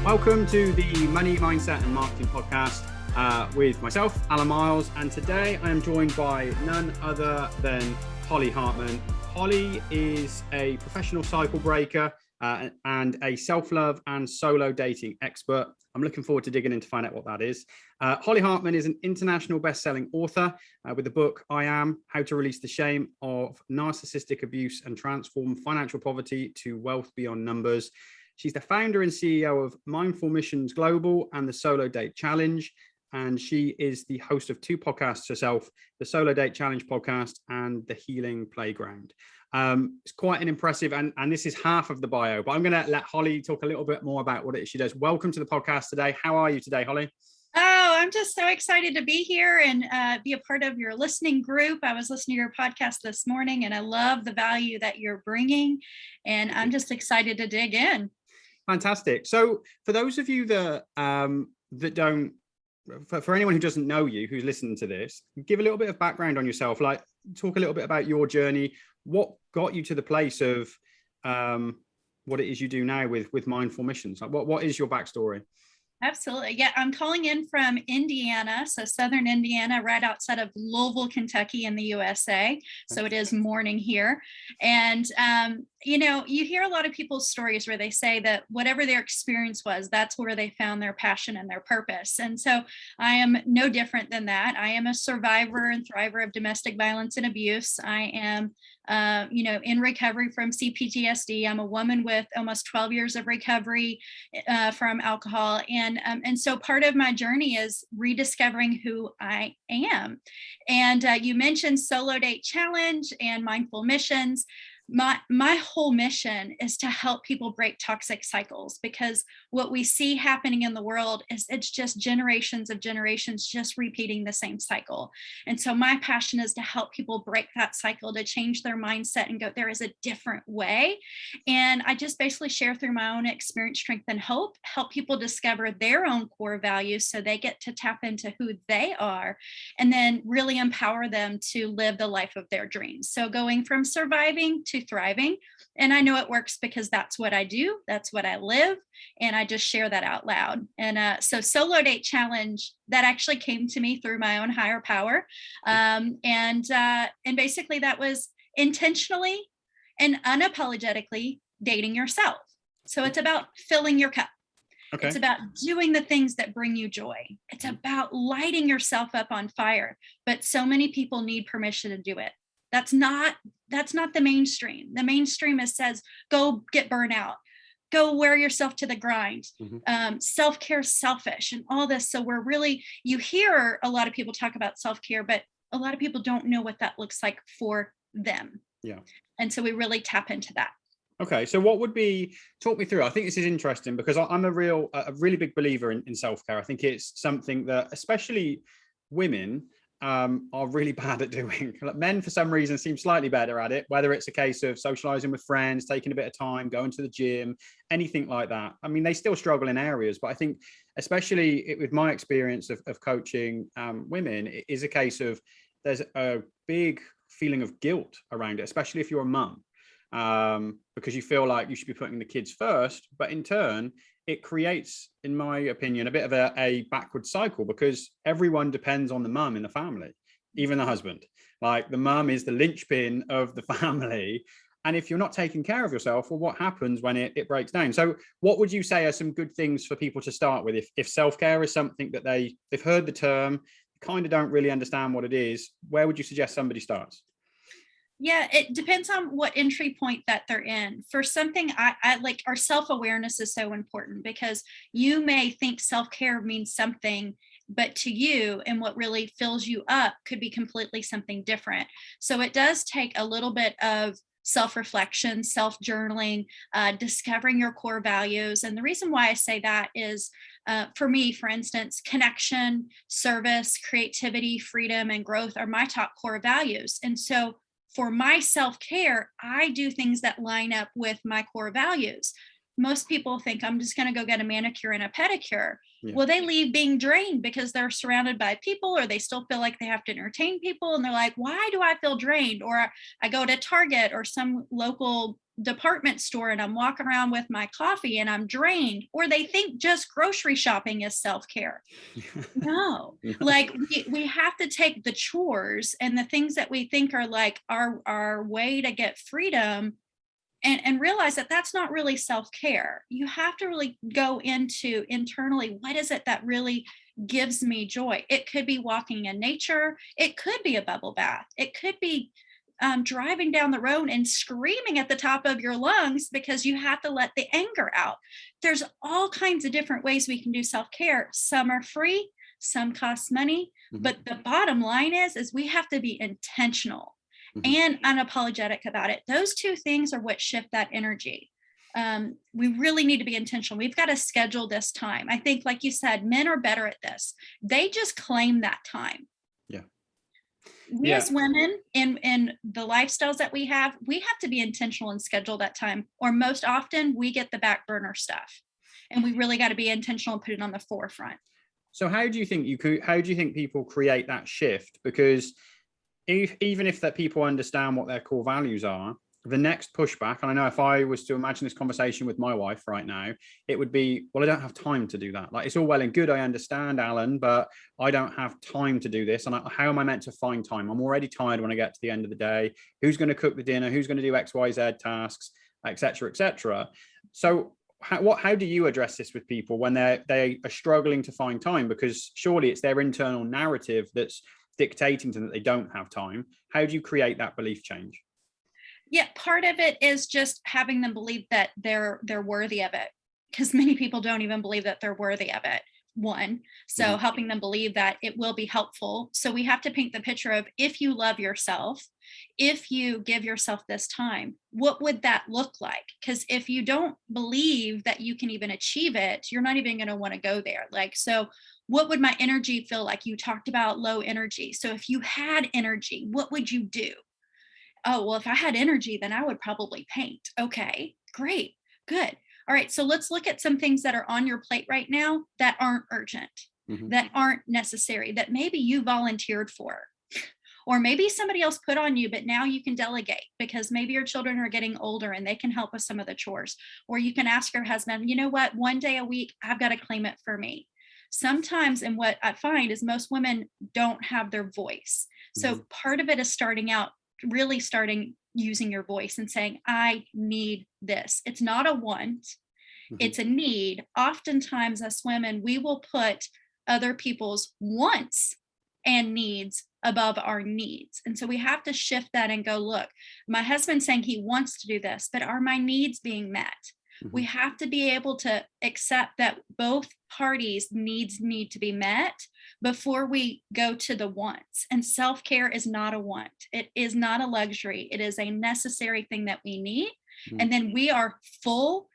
Welcome to the Money, Mindset and Marketing Podcast with myself, Allan Miles. And today I am joined by none other than Holly Hartman. Holly is a professional cycle breaker and a self-love and solo dating expert. I'm looking forward to digging in to find out what that is. Holly Hartman is an international best-selling author with the book I Am, How to Release the Shame of Narcissistic Abuse and Transform Financial Poverty to Wealth Beyond Numbers. She's the founder and CEO of Mindful Missions Global and the Solo Date Challenge. And she is the host of two podcasts herself, the Solo Date Challenge podcast and the Healing Playground. It's quite an impressive, and this is half of the bio, but I'm going to let Holly talk a little bit more about what it is she does. Welcome to the podcast today. How are you today, Holly? Oh, I'm just so excited to be here and be a part of your listening group. I was listening to your podcast this morning and I love the value that you're bringing, and I'm just excited to dig in. Fantastic. So for those of you that don't, for anyone who doesn't know you, who's listening to this, give a little bit of background on yourself, like talk a little bit about your journey. What got you to the place of what it is you do now with Mindful Missions? Like what is your backstory? Absolutely. Yeah, I'm calling in from Indiana, so southern Indiana, right outside of Louisville, Kentucky in the USA. So it is morning here. And, you hear a lot of people's stories where they say that whatever their experience was, that's where they found their passion and their purpose. And so I am no different than that. I am a survivor and thriver of domestic violence and abuse. I am in recovery from CPTSD. I'm a woman with almost 12 years of recovery from alcohol. And so part of my journey is rediscovering who I am. And you mentioned Solo Date Challenge and Mindful Missions. My whole mission is to help people break toxic cycles, because what we see happening in the world is it's just generations of generations just repeating the same cycle. And so my passion is to help people break that cycle, to change their mindset and go, there is a different way. And I just basically share through my own experience, strength, and hope, help people discover their own core values so they get to tap into who they are, and then really empower them to live the life of their dreams. So going from surviving to thriving. And I know it works because that's what I do. That's what I live. And I just share that out loud. And so Solo Date Challenge, that actually came to me through my own higher power. And basically that was intentionally and unapologetically dating yourself. So it's about filling your cup. Okay. It's about doing the things that bring you joy. It's about lighting yourself up on fire. But so many people need permission to do it. That's not the mainstream. The mainstream says, go get burnt out, go wear yourself to the grind. Mm-hmm. Self-care, selfish, and all this. So you hear a lot of people talk about self-care, but a lot of people don't know what that looks like for them. Yeah. And so we really tap into that. Okay. So talk me through, I think this is interesting because I'm a really big believer in self-care. I think it's something that especially women are really bad at doing. Men, for some reason, seem slightly better at it, whether it's a case of socializing with friends, taking a bit of time, going to the gym, anything like that. I mean, they still struggle in areas, but I think especially with my experience of coaching women, it is a case of there's a big feeling of guilt around it, especially if you're a mum, because you feel like you should be putting the kids first, but in turn, it creates, in my opinion, a bit of a backward cycle because everyone depends on the mum in the family, even the husband. Like the mum is the linchpin of the family. And if you're not taking care of yourself, well, what happens when it breaks down? So what would you say are some good things for people to start with? If self-care is something that they've heard the term, kind of don't really understand what it is, where would you suggest somebody starts? Yeah, it depends on what entry point that they're in. For something I like, our self-awareness is so important because you may think self-care means something, but to you and what really fills you up could be completely something different. So it does take a little bit of self-reflection, self-journaling, discovering your core values. And the reason why I say that is for me, for instance, connection, service, creativity, freedom, and growth are my top core values. And so for my self-care, I do things that line up with my core values. Most people think I'm just going to go get a manicure and a pedicure. Yeah. Well, they leave being drained because they're surrounded by people, or they still feel like they have to entertain people. And they're like, why do I feel drained? Or I go to Target or some local department store and I'm walking around with my coffee and I'm drained. Or they think just grocery shopping is self-care. No, No. like we have to take the chores and the things that we think are like our way to get freedom, and realize that that's not really self-care. You have to really go into internally, what is it that really gives me joy? It could be walking in nature. It could be a bubble bath. It could be driving down the road and screaming at the top of your lungs because you have to let the anger out. There's all kinds of different ways we can do self-care. Some are free, some cost money, but the bottom line is we have to be intentional and unapologetic about it. Those two things are what shift that energy. We really need to be intentional. We've got to schedule this time. I think, like you said, men are better at this. They just claim that time. Yeah. We as women in the lifestyles that we have to be intentional and schedule that time. Or most often we get the back burner stuff, and we really got to be intentional and put it on the forefront. So how do you think people create that shift? Because even if that people understand what their core values are, the next pushback, and I know if I was to imagine this conversation with my wife right now, it would be, well, I don't have time to do that. Like, it's all well and good, I understand, Alan, but I don't have time to do this. And how am I meant to find time? I'm already tired when I get to the end of the day. Who's going to cook the dinner? Who's going to do XYZ tasks, etc., etc. So how do you address this with people when they are struggling to find time? Because surely it's their internal narrative that's dictating to them that they don't have time. How do you create that belief change? Yeah, part of it is just having them believe that they're worthy of it, because many people don't even believe that they're worthy of it. One, so helping them believe that it will be helpful. So we have to paint the picture of, if you love yourself, if you give yourself this time, what would that look like? Because if you don't believe that you can even achieve it, you're not even going to want to go there. Like, so what would my energy feel like? You talked about low energy. So if you had energy, what would you do? Oh, well, if I had energy, then I would probably paint. Okay, great, good. All right, so let's look at some things that are on your plate right now that aren't urgent, that aren't necessary, that maybe you volunteered for, or maybe somebody else put on you, but now you can delegate because maybe your children are getting older and they can help with some of the chores. Or you can ask your husband, you know what, one day a week, I've got to claim it for me. Sometimes, and what I find is most women don't have their voice. So part of it is really starting using your voice and saying, I need this. It's not a want, it's a need. Oftentimes as women, we will put other people's wants and needs above our needs. And so we have to shift that and go, look, my husband's saying he wants to do this, but are my needs being met? We have to be able to accept that both parties' needs need to be met before we go to the wants. And self-care is not a want. It is not a luxury. It is a necessary thing that we need. And then we are full,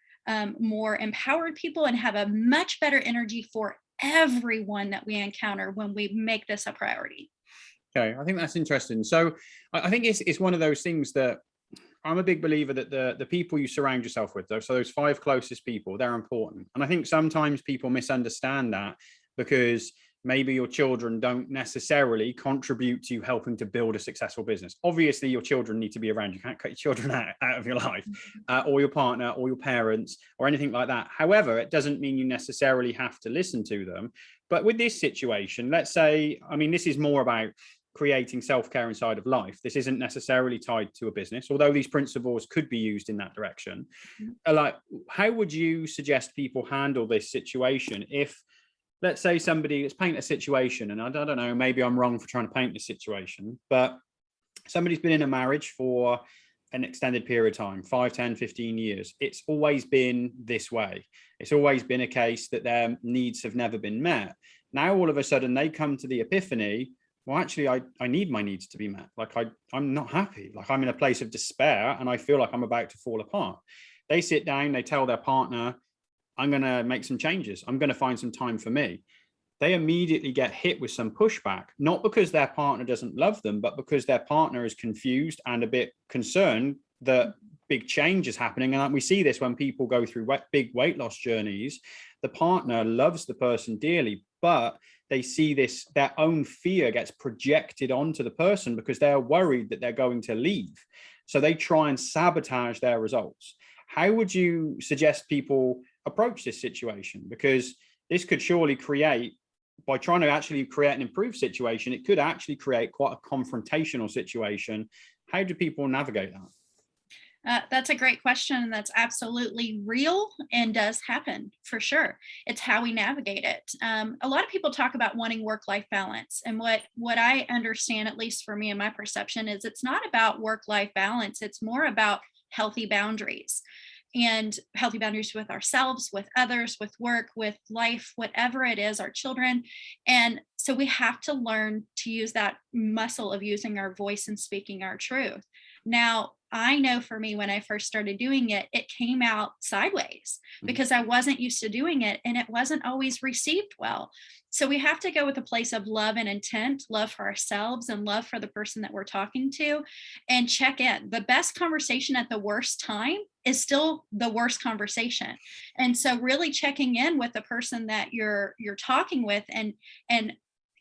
more empowered people and have a much better energy for everyone that we encounter when we make this a priority. Okay, I think that's interesting. So I think it's one of those things that I'm a big believer that the people you surround yourself with, though, so those 5 closest people, they're important. And I think sometimes people misunderstand that because maybe your children don't necessarily contribute to helping to build a successful business. Obviously, your children need to be around. You can't cut your children out of your life, or your partner, or your parents, or anything like that. However, it doesn't mean you necessarily have to listen to them. But with this situation, let's say, I mean, this is more about creating self-care inside of life. This isn't necessarily tied to a business, although these principles could be used in that direction. Like, how would you suggest people handle this situation if, let's say, let's paint a situation, and I don't know, maybe I'm wrong for trying to paint this situation, but somebody's been in a marriage for an extended period of time, 5, 10, 15 years. It's always been this way. It's always been a case that their needs have never been met. Now, all of a sudden, they come to the epiphany, well, actually, I need my needs to be met. Like, I'm not happy. Like, I'm in a place of despair and I feel like I'm about to fall apart. They sit down, they tell their partner, I'm going to make some changes. I'm going to find some time for me. They immediately get hit with some pushback, not because their partner doesn't love them, but because their partner is confused and a bit concerned that big changes happening. And we see this when people go through big weight loss journeys. The partner loves the person dearly, but they see this, their own fear gets projected onto the person because they're worried that they're going to leave. So they try and sabotage their results. How would you suggest people approach this situation? Because this could surely create, by trying to actually create an improved situation, it could actually create quite a confrontational situation. How do people navigate that? That's a great question. And that's absolutely real and does happen for sure. It's how we navigate it. A lot of people talk about wanting work-life balance. And what I understand, at least for me and my perception, is it's not about work-life balance. It's more about healthy boundaries, and healthy boundaries with ourselves, with others, with work, with life, whatever it is, our children. And so we have to learn to use that muscle of using our voice and speaking our truth. Now, I know for me, when I first started doing it, it came out sideways because I wasn't used to doing it, and it wasn't always received well. So we have to go with a place of love and intent, love for ourselves and love for the person that we're talking to, and check in. The best conversation at the worst time is still the worst conversation. And so really checking in with the person that you're talking with, and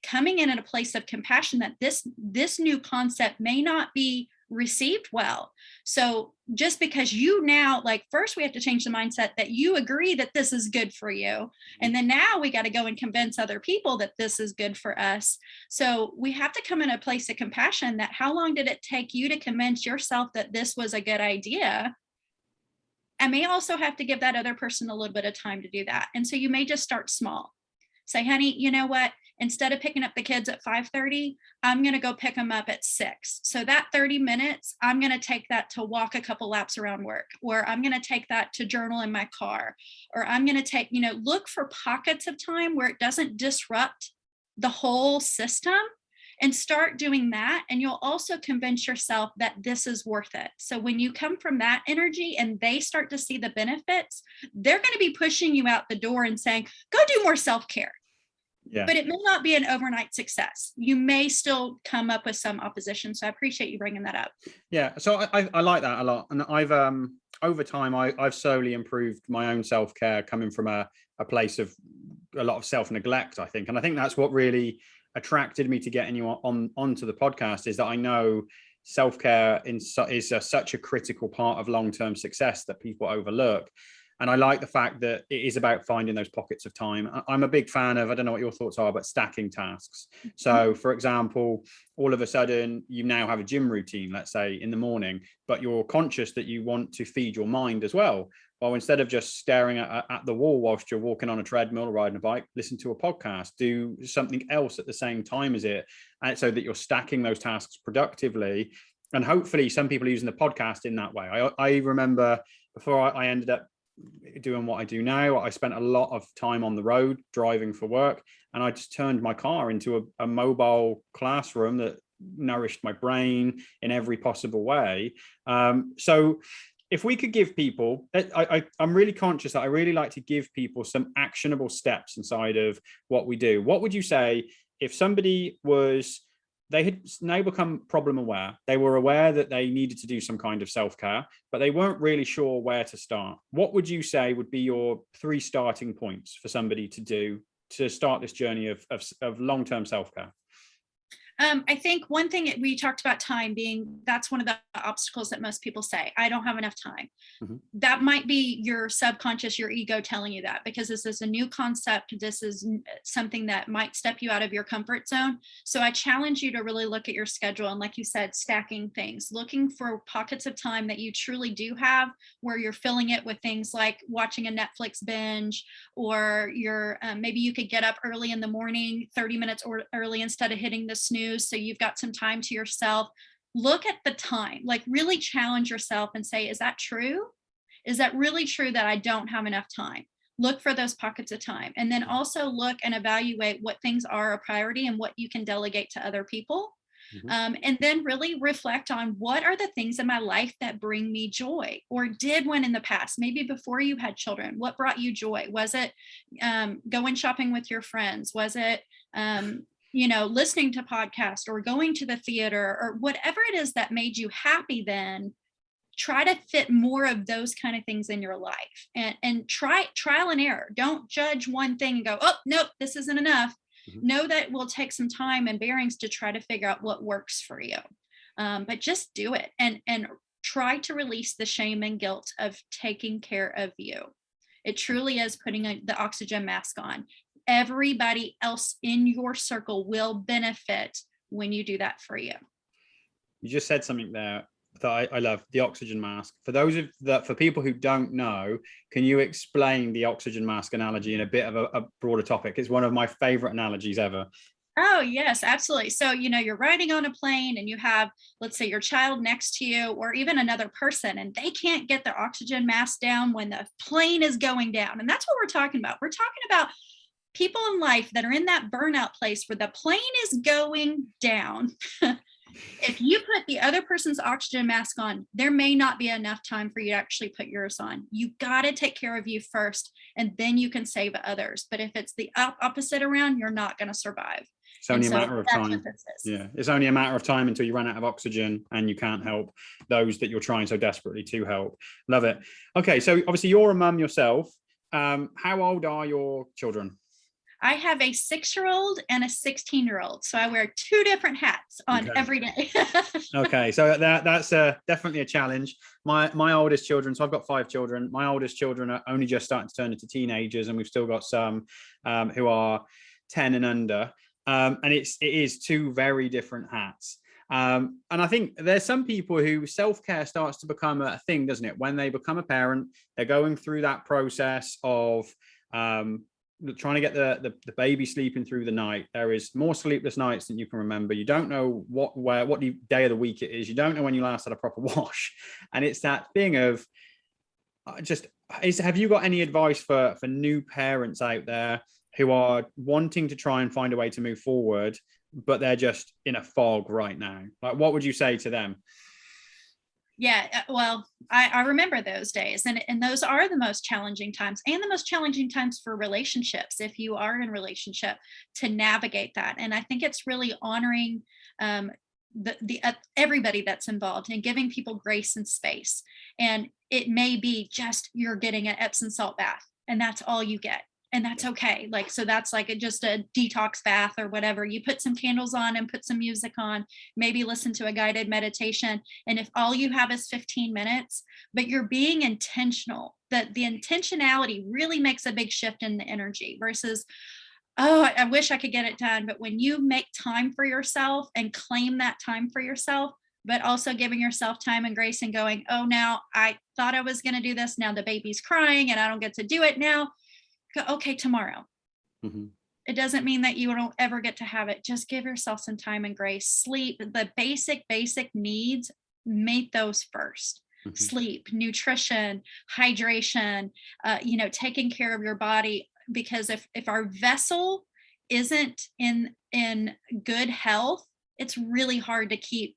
coming in at a place of compassion that this new concept may not be received well. So just because you now, like, first we have to change the mindset that you agree that this is good for you. And then now we got to go and convince other people that this is good for us. So we have to come in a place of compassion that how long did it take you to convince yourself that this was a good idea? I may also have to give that other person a little bit of time to do that. And so you may just start small. Say, honey, you know what? Instead of picking up the kids at 5:30, I'm going to go pick them up at 6. So that 30 minutes, I'm going to take that to walk a couple laps around work, or I'm going to take that to journal in my car, or I'm going to take, look for pockets of time where it doesn't disrupt the whole system, and start doing that. And you'll also convince yourself that this is worth it. So when you come from that energy and they start to see the benefits, they're going to be pushing you out the door and saying, go do more self-care. Yeah. But it may not be an overnight success. You may still come up with some opposition. So I appreciate you bringing that up. Yeah. So I like that a lot. And I've, over time, I've slowly improved my own self-care, coming from a place of a lot of self-neglect, I think. And I think that's what really attracted me to getting you onto the podcast, is that I know self-care is such a critical part of long-term success that people overlook. And I like the fact that it is about finding those pockets of time. I'm a big fan of, I don't know what your thoughts are, but stacking tasks. So for example, all of a sudden you now have a gym routine, let's say in the morning, but you're conscious that you want to feed your mind as well. Well, instead of just staring at the wall whilst you're walking on a treadmill or riding a bike, listen to a podcast, do something else at the same time as it, and so that you're stacking those tasks productively. And hopefully some people are using the podcast in that way. I remember before I ended up doing what I do now, I spent a lot of time on the road driving for work, and I just turned my car into a mobile classroom that nourished my brain in every possible way. So if we could give people, I'm really conscious that I really like to give people some actionable steps inside of what we do. What would you say if somebody they had now become problem aware, they were aware that they needed to do some kind of self-care, but they weren't really sure where to start? What would you say would be your 3 starting points for somebody to do to start this journey of long-term self-care? I think one thing we talked about, time being, that's one of the obstacles that most people say, I don't have enough time. Mm-hmm. That might be your subconscious, your ego telling you that, because this is a new concept. This is something that might step you out of your comfort zone. So I challenge you to really look at your schedule. And like you said, stacking things, looking for pockets of time that you truly do have, where you're filling it with things like watching a Netflix binge, or maybe you could get up early in the morning, 30 minutes early, instead of hitting the snooze. So you've got some time to yourself. Look at the time, like really challenge yourself and say, is that true? Is that really true that I don't have enough time? Look for those pockets of time. And then also look and evaluate what things are a priority and what you can delegate to other people. Mm-hmm. And then really reflect on, what are the things in my life that bring me joy, or did when in the past, maybe before you had children, what brought you joy? Was it going shopping with your friends? Was it listening to podcasts, or going to the theater, or whatever it is that made you happy? Then try to fit more of those kind of things in your life, and trial and error. Don't judge one thing and go, oh, nope, this isn't enough. Know that it will take some time and bearings to try to figure out what works for you. But just do it, and try to release the shame and guilt of taking care of you. It truly is putting the oxygen mask on. Everybody else in your circle will benefit when you do that for you. You just said something there that I love, the oxygen mask. For people who don't know, can you explain the oxygen mask analogy in a bit of a broader topic? It's one of my favorite analogies ever. Oh, yes, absolutely. So, you're riding on a plane and you have, let's say, your child next to you, or even another person, and they can't get their oxygen mask down when the plane is going down. And that's what we're talking about. We're talking about people in life that are in that burnout place where the plane is going down. If you put the other person's oxygen mask on, there may not be enough time for you to actually put yours on. You got to take care of you first, and then you can save others. But if it's the opposite around, you're not going to survive. It's only a matter of time. Yeah, it's only a matter of time until you run out of oxygen and you can't help those that you're trying so desperately to help. Love it. Okay, so obviously you're a mum yourself. How old are your children? I have a 6-year-old and a 16-year-old. So I wear 2 different hats on every day. Okay, so that's definitely a challenge. My oldest children, so I've got 5 children. My oldest children are only just starting to turn into teenagers, and we've still got some who are 10 and under. And it is 2 very different hats. And I think there's some people who self-care starts to become a thing, doesn't it? When they become a parent, they're going through that process of trying to get the baby sleeping through the night. There is more sleepless nights than you can remember. You don't know what day of the week it is. You don't know when you last had a proper wash. And it's that thing of have you got any advice for new parents out there who are wanting to try and find a way to move forward, but they're just in a fog right now? Like, what would you say to them? Yeah, well, I remember those days, and those are the most challenging times, and the most challenging times for relationships, if you are in a relationship, to navigate that. And I think it's really honoring everybody that's involved, and giving people grace and space. And it may be just you're getting an Epsom salt bath, and that's all you get. And that's okay. Like, so that's like just a detox bath or whatever. You put some candles on and put some music on, maybe listen to a guided meditation. And if all you have is 15 minutes, but you're being intentional, that the intentionality really makes a big shift in the energy versus, oh, I wish I could get it done. But when you make time for yourself and claim that time for yourself, but also giving yourself time and grace and going, oh, now I thought I was going to do this. Now the baby's crying and I don't get to do it now. Okay, tomorrow. It doesn't mean that you don't ever get to have it. Just give yourself some time and grace. Sleep, the basic needs, make those first. Sleep, nutrition, hydration, taking care of your body. Because if our vessel isn't in good health, it's really hard to keep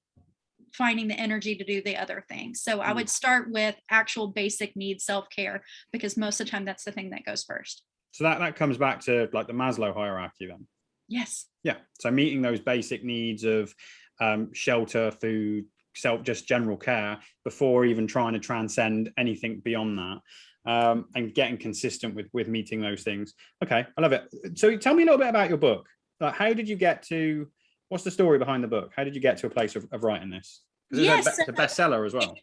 finding the energy to do the other things. So I would start with actual basic needs, self-care, because most of the time that's the thing that goes first. So that comes back to like the Maslow hierarchy then. Yes. Yeah. So meeting those basic needs of shelter, food, just general care before even trying to transcend anything beyond that, and getting consistent with meeting those things. Okay, I love it. So tell me a little bit about your book. Like, how did you get to? What's the story behind the book? How did you get to a place of writing this? Because it's a bestseller as well.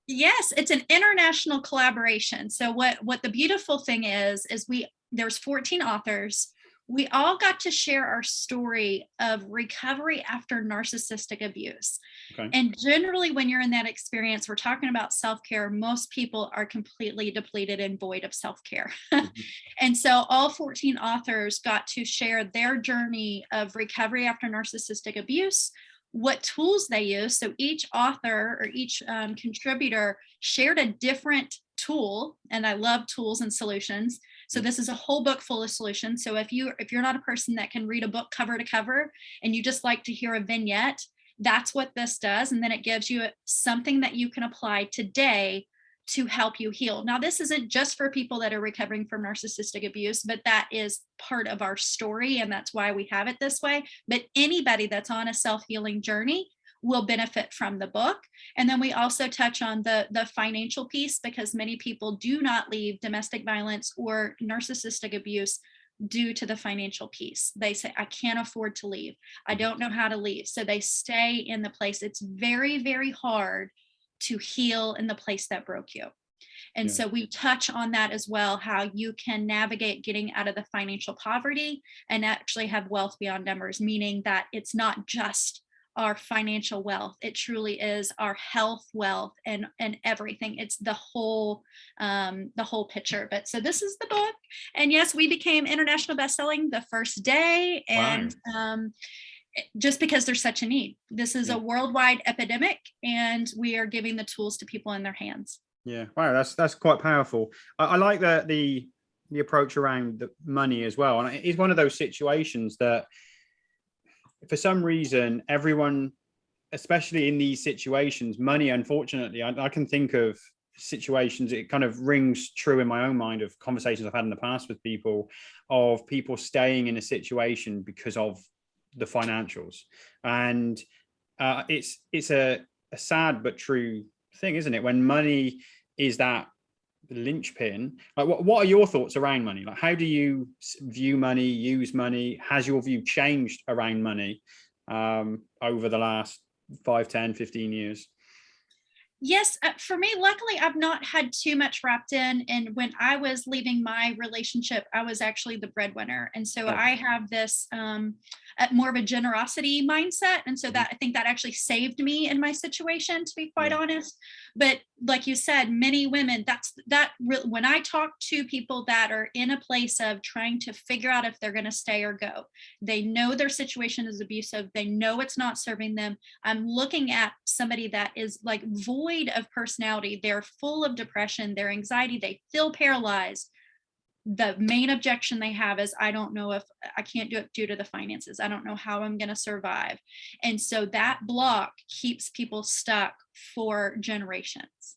Yes, it's an international collaboration. So what the beautiful thing is there's 14 authors. We all got to share our story of recovery after narcissistic abuse. Okay. And generally, when you're in that experience, we're talking about self-care. Most people are completely depleted and void of self-care. And so all 14 authors got to share their journey of recovery after narcissistic abuse, what tools they use. So each author or each contributor shared a different tool, and I love tools and solutions. So this is a whole book full of solutions. So if you're not a person that can read a book cover to cover and you just like to hear a vignette, that's what this does. And then it gives you something that you can apply today to help you heal. Now, this isn't just for people that are recovering from narcissistic abuse, but that is part of our story. And that's why we have it this way. But anybody that's on a self-healing journey, will benefit from the book. And then we also touch on the financial piece, because many people do not leave domestic violence or narcissistic abuse due to the financial piece. They say, I can't afford to leave. I don't know how to leave. So they stay in the place. It's very, very hard to heal in the place that broke you. And so we touch on that as well, how you can navigate getting out of the financial poverty and actually have wealth beyond numbers, meaning that it's not just our financial wealth. It truly is our health wealth and everything. It's the whole picture. But so this is the book. And yes, we became international bestselling the first day. And just because there's such a need. This is a worldwide epidemic, and we are giving the tools to people in their hands. Yeah, wow, that's quite powerful. I like the approach around the money as well, and it's one of those situations that, for some reason, everyone, especially in these situations, money, unfortunately, I can think of situations, it kind of rings true in my own mind of conversations I've had in the past with people, of people staying in a situation because of the financials. And it's a sad but true thing, isn't it, when money is that linchpin? Like, what are your thoughts around money? Like, how do you view money, use money? Has your view changed around money over the last 5, 10, 15 years? Yes, for me, luckily, I've not had too much wrapped in. And when I was leaving my relationship, I was actually the breadwinner. And so I have this more of a generosity mindset. And so that I think that actually saved me in my situation, to be quite honest. But like you said, many women, when I talk to people that are in a place of trying to figure out if they're going to stay or go, they know their situation is abusive. They know it's not serving them. I'm looking at somebody that is like void of personality. They're full of depression, their anxiety, they feel paralyzed. The main objection they have is, I don't know if I can't do it due to the finances. I don't know how I'm going to survive. And so that block keeps people stuck for generations.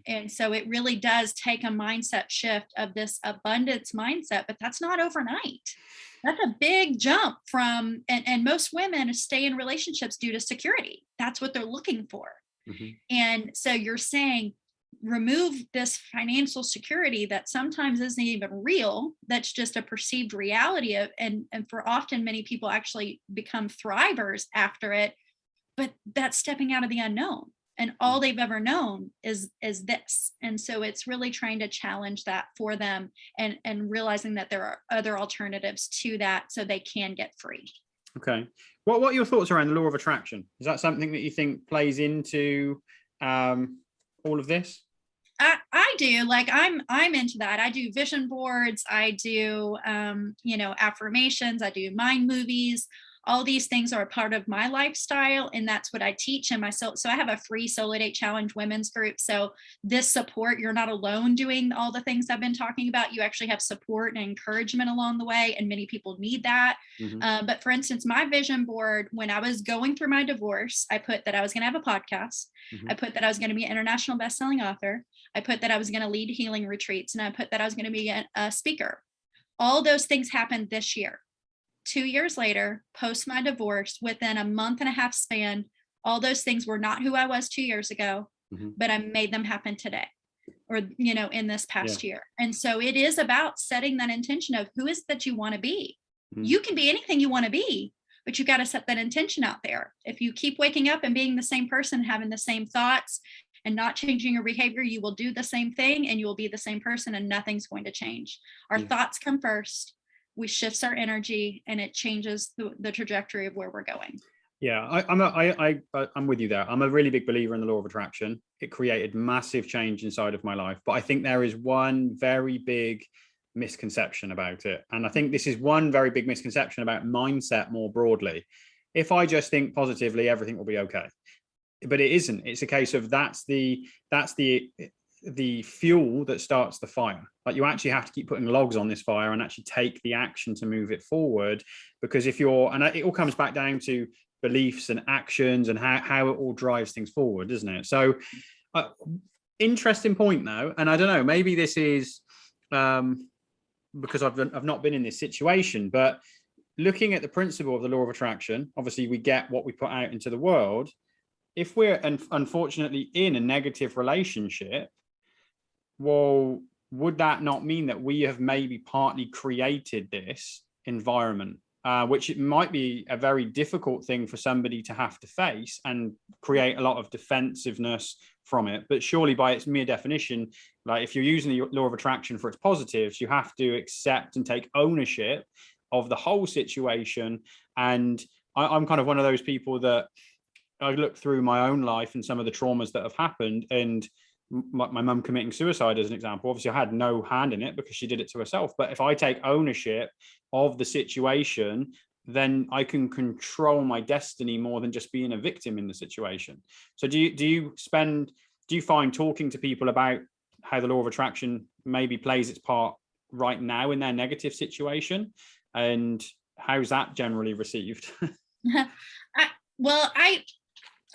And so it really does take a mindset shift of this abundance mindset, but that's not overnight. That's a big jump from, and most women stay in relationships due to security. That's what they're looking for. And so you're saying, remove this financial security that sometimes isn't even real, that's just a perceived reality of, and for often many people actually become thrivers after it, but that's stepping out of the unknown, and all they've ever known is this. And so it's really trying to challenge that for them, and realizing that there are other alternatives to that so they can get free. Okay, what are your thoughts around the law of attraction? Is that something that you think plays into all of this? I do. Like, I'm into that. I do vision boards. I do, affirmations. I do mind movies. All these things are a part of my lifestyle, and that's what I teach in my so I have a free Solo Date Challenge women's group. So this support, you're not alone doing all the things I've been talking about. You actually have support and encouragement along the way, and many people need that. But for instance, my vision board, when I was going through my divorce, I put that I was going to have a podcast. I put that I was going to be an international bestselling author. I put that I was going to lead healing retreats, and I put that I was going to be a speaker. All those things happened this year. 2 years later, post my divorce, within a month and a half span, all those things were not who I was 2 years ago, but I made them happen today, or, in this past year. And so it is about setting that intention of who is it that you want to be. You can be anything you want to be, but you got to set that intention out there. If you keep waking up and being the same person, having the same thoughts, and not changing your behavior, you will do the same thing, and you will be the same person, and nothing's going to change. Our thoughts come first. We shift our energy, and it changes the trajectory of where we're going. Yeah, I'm with you there. I'm a really big believer in the law of attraction. It created massive change inside of my life, but I think there is one very big misconception about it. And I think this is one very big misconception about mindset more broadly. If I just think positively, everything will be okay. But it isn't. It's a case of that's the fuel that starts the fire. Like, you actually have to keep putting logs on this fire and actually take the action to move it forward. Because if you're, and it all comes back down to beliefs and actions and how it all drives things forward, doesn't it? So interesting point though. And I don't know, maybe this is because I've not been in this situation, but looking at the principle of the law of attraction, obviously we get what we put out into the world. if we're unfortunately in a negative relationship, well, would that not mean that we have maybe partly created this environment, which it might be a very difficult thing for somebody to have to face and create a lot of defensiveness from it? But surely by its mere definition, like if you're using the law of attraction for its positives, you have to accept and take ownership of the whole situation. And I'm kind of one of those people that I look through my own life and some of the traumas that have happened, and my mum committing suicide as an example. Obviously I had no hand in it because she did it to herself, but if I take ownership of the situation, then I can control my destiny more than just being a victim in the situation. So do you find talking to people about how the law of attraction maybe plays its part right now in their negative situation, and how's that generally received?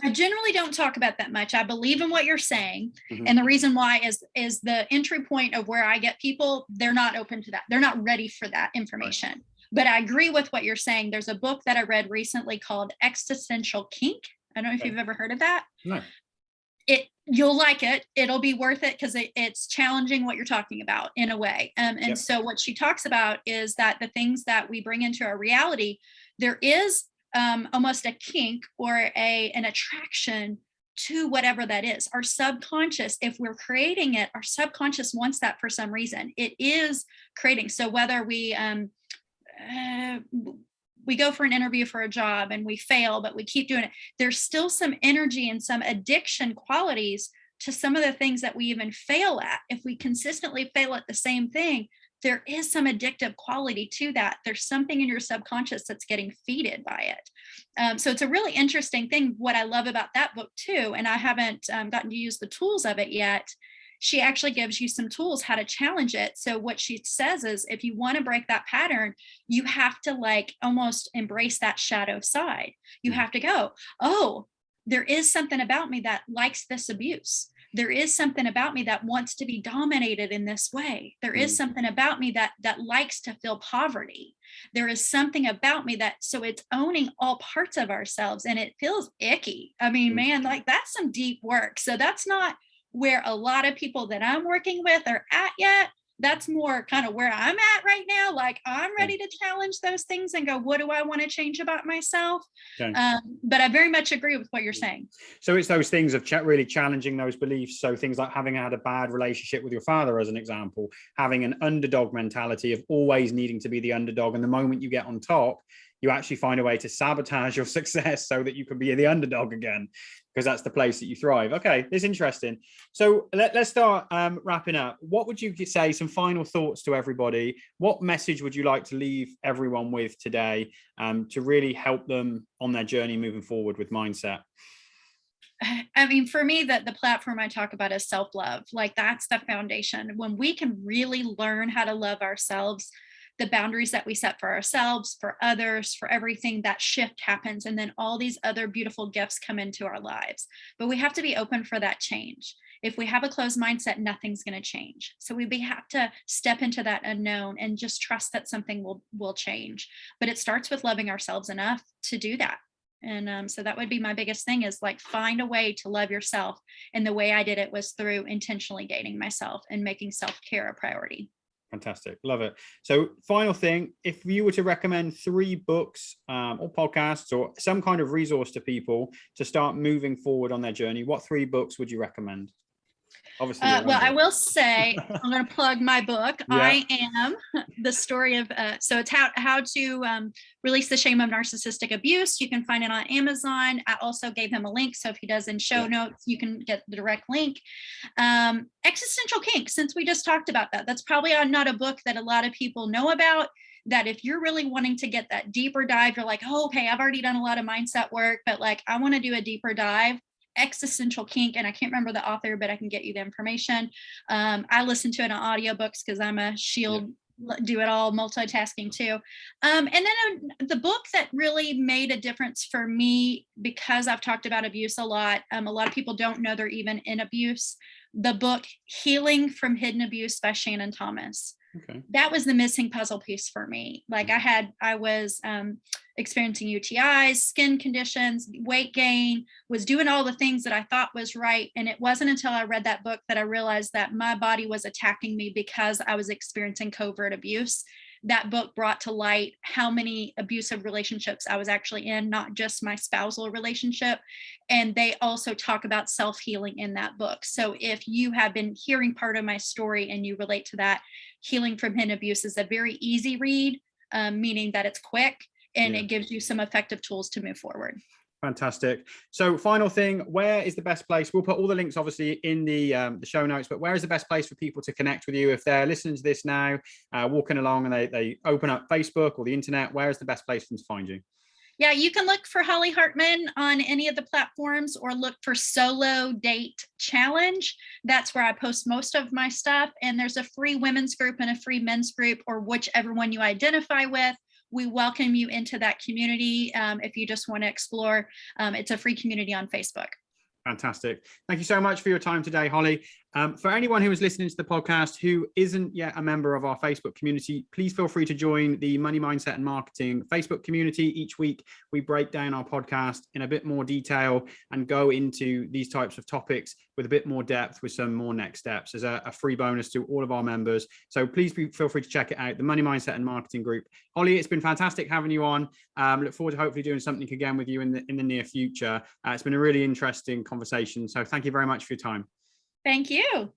I generally don't talk about that much. I believe in what you're saying. Mm-hmm. And the reason why is the entry point of where I get people, they're not open to that. They're not ready for that information. Right. But I agree with what you're saying. There's a book that I read recently called Existential Kink. I don't know if you've ever heard of that. No. You'll like it. It'll be worth it because it's challenging what you're talking about in a way. So what she talks about is that the things that we bring into our reality, there is almost a kink or an attraction to whatever that is. Our subconscious, if we're creating it, our subconscious wants that for some reason. It is creating. So whether we go for an interview for a job and we fail, but we keep doing it, there's still some energy and some addiction qualities to some of the things that we even fail at. If we consistently fail at the same thing, there is some addictive quality to that. There's something in your subconscious that's getting feeded by it. So it's a really interesting thing. What I love about that book too, and I haven't gotten to use the tools of it yet, she actually gives you some tools how to challenge it. So what she says is, if you want to break that pattern, you have to like almost embrace that shadow side. You have to go, oh, there is something about me that likes this abuse. There is something about me that wants to be dominated in this way. There is something about me that likes to feel poverty. There is something about me that, so it's owning all parts of ourselves, and it feels icky. I mean, man, like that's some deep work. So that's not where a lot of people that I'm working with are at yet. That's more kind of where I'm at right now. Like I'm ready to challenge those things and go, what do I want to change about myself? Okay. But I very much agree with what you're saying. So it's those things of really challenging those beliefs. So things like having had a bad relationship with your father, as an example, having an underdog mentality of always needing to be the underdog. And the moment you get on top, you actually find a way to sabotage your success so that you can be the underdog again, because that's the place that you thrive. Okay, it's interesting. So let's start wrapping up. What would you say, some final thoughts to everybody? What message would you like to leave everyone with today to really help them on their journey moving forward with mindset? I mean, for me, the platform I talk about is self-love. Like that's the foundation. When we can really learn how to love ourselves, the boundaries that we set for ourselves, for others, for everything, that shift happens. And then all these other beautiful gifts come into our lives. But we have to be open for that change. If we have a closed mindset, nothing's going to change. So we have to step into that unknown and just trust that something will change. But it starts with loving ourselves enough to do that. And so that would be my biggest thing, is like find a way to love yourself. And the way I did it was through intentionally dating myself and making self-care a priority. Fantastic. Love it. So final thing, if you were to recommend 3 books or podcasts or some kind of resource to people to start moving forward on their journey, what 3 books would you recommend? Obviously. Well, I will say, I'm going to plug my book. Yeah. I am the story of, so it's how to release the shame of narcissistic abuse. You can find it on Amazon. I also gave him a link. So if he does in show notes, you can get the direct link. Existential Kink, since we just talked about that, that's probably not a book that a lot of people know about. That if you're really wanting to get that deeper dive, you're like, oh, okay, I've already done a lot of mindset work, but like, I want to do a deeper dive. Existential Kink, and I can't remember the author, but I can get you the information. I listen to it on audiobooks because I'm a shield, do it all multitasking too. And then the book that really made a difference for me, because I've talked about abuse a lot of people don't know they're even in abuse. The book Healing from Hidden Abuse by Shannon Thomas. Okay. That was the missing puzzle piece for me. Like I was experiencing UTIs, skin conditions, weight gain, was doing all the things that I thought was right. And it wasn't until I read that book that I realized that my body was attacking me because I was experiencing covert abuse. That book brought to light how many abusive relationships I was actually in, not just my spousal relationship. And they also talk about self-healing in that book. So if you have been hearing part of my story and you relate to that, Healing from Hidden Abuse is a very easy read, meaning that it's quick and it gives you some effective tools to move forward. Fantastic. So final thing, where is the best place? We'll put all the links obviously in the show notes, but where is the best place for people to connect with you? If they're listening to this now, walking along and they open up Facebook or the internet, where is the best place for them to find you? Yeah, you can look for Holly Hartman on any of the platforms or look for Solo Date Challenge. That's where I post most of my stuff. And there's a free women's group and a free men's group, or whichever one you identify with. We welcome you into that community if you just want to explore. It's a free community on Facebook. Fantastic. Thank you so much for your time today, Holly. For anyone who is listening to the podcast who isn't yet a member of our Facebook community, please feel free to join the Money Mindset and Marketing Facebook community. Each week, we break down our podcast in a bit more detail and go into these types of topics with a bit more depth with some more next steps as a free bonus to all of our members. So please feel free to check it out, the Money Mindset and Marketing group. Holly, it's been fantastic having you on. Look forward to hopefully doing something again with you in the near future. It's been a really interesting conversation. So thank you very much for your time. Thank you.